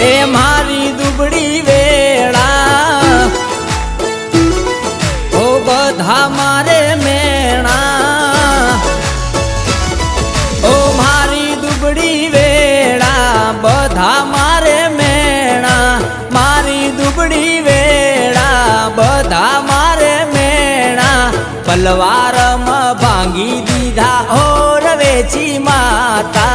એ મારી દુબળી વેળા ઓ બધા મારે મેણા ઓ મારી દુબળી વેળા બધા મારે મેણા મારી દુબળી વેળા બધા મારે મેણા પલવારમાં ભાંગી દીધા ઓર વેચી માતા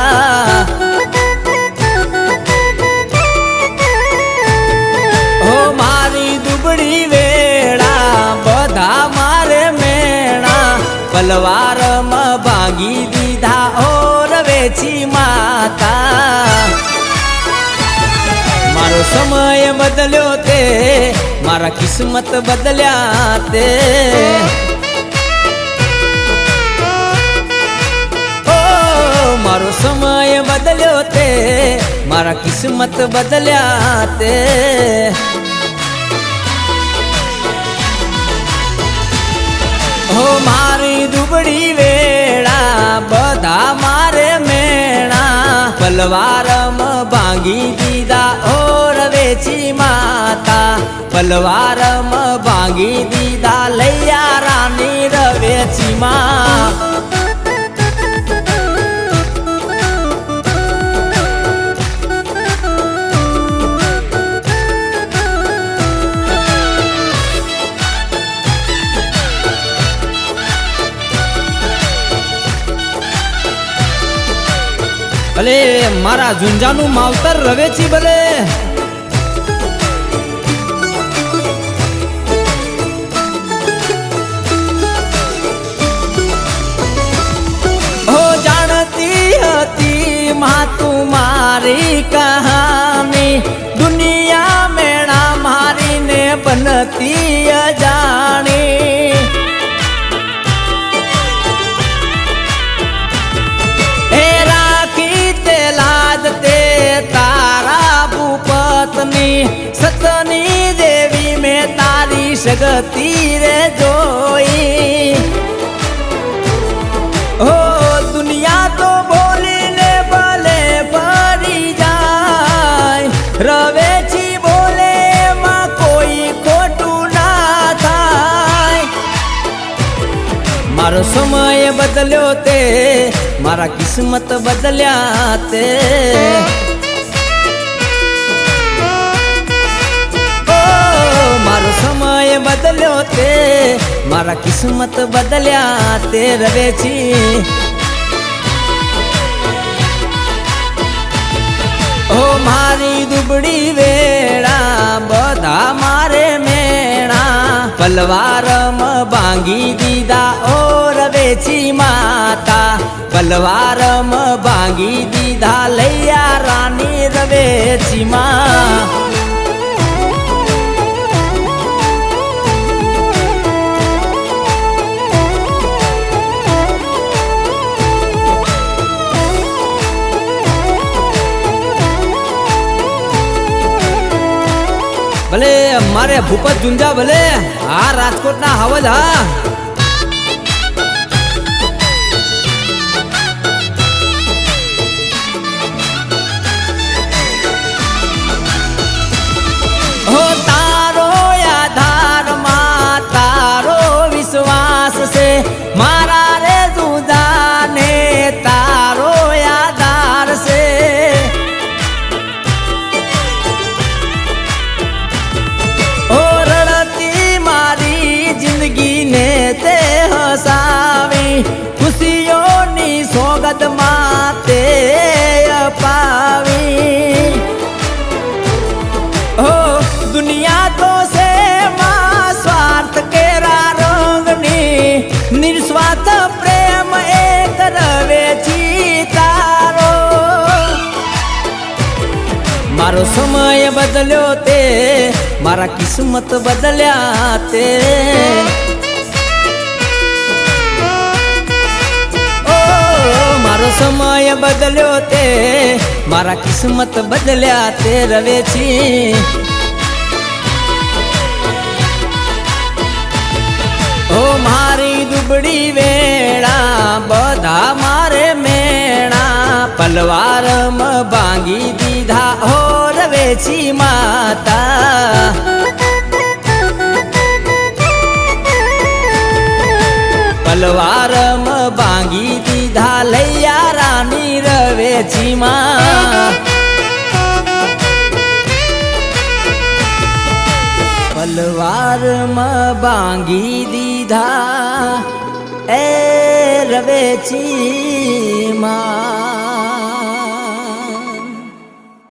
ઓ મારી દુબળી વેળા બધા મારે મેણા પલવારમાં ભાંગી દીધા ઓર વેચી માતા મારો સમય બદલ્યો તે મારા કિસ્મત બદલ્યા તે મારો સમય બદલ્યો તે મારા કિસ્મત બદલ્યા તે હો મારી દુબળી વેળા બધા મારે મેણા પલવારમાં ભાંગી દીધા ઓર વેચી માતા પલવારમાં ભાંગી દીધા લૈયા રાની રવેચી માં ભલે મારા ઝુંઝાનું માવતર રવેચી ભલે હો જાણતી હતી માં તું મારી કહાની દુનિયા મેણા મારીને બનતી અજાણી સતની દેવી મેં તારી સગતી રે જોઈ ઓ દુનિયા તો બોલીને ભલે ભરી જાય રવેચી બોલે એમાં કોઈ ખોટું ના થાય મારો સમય બદલ્યો તે મારા કિસ્મત બદલ્યા તે મારો સમય બદલ્યો તે મારા કિસ્મત બદલ્યા તે રવેચી ઓ મારી દુબળી વેળા બધા મારે મેણા પલવારમાં ભાંગી દીધા ઓ રવેચી માતા પલવારમાં ભાંગી દીધા લૈયા રાની રવેચી માં ભલે મારે ભૂપત ઝુંઝા ભલે હા રાજકોટ ના હવજ હા હો તારો આધાર માં તારો વિશ્વાસ છે મારા રે ઝુંઝા ને તારો આધાર છે તે હસાવી ખુશીઓની સોગદ માં તે અપાવી હો દુનિયા તો છે માં સ્વાર્થ કેરા રંગની નિસ્વાર્થ પ્રેમ એક રવેચી તારો મારો સમય બદલ્યો તે મારા કિસ્મત બદલ્યા તે મારો સમય બદલ્યો તે મારા કિસ્મત બદલ્યા તે રવેચી ઓ મારી દુબળી વેળા બધા મારે મેણા પલવારમાં ભાંગી દીધા હો રવે રવેચી માતા પલવારમાં ભાંગી દીધા લૈયા રાની રવેચી માં પલવારમાં ભાંગી દીધા એ રવેચી માં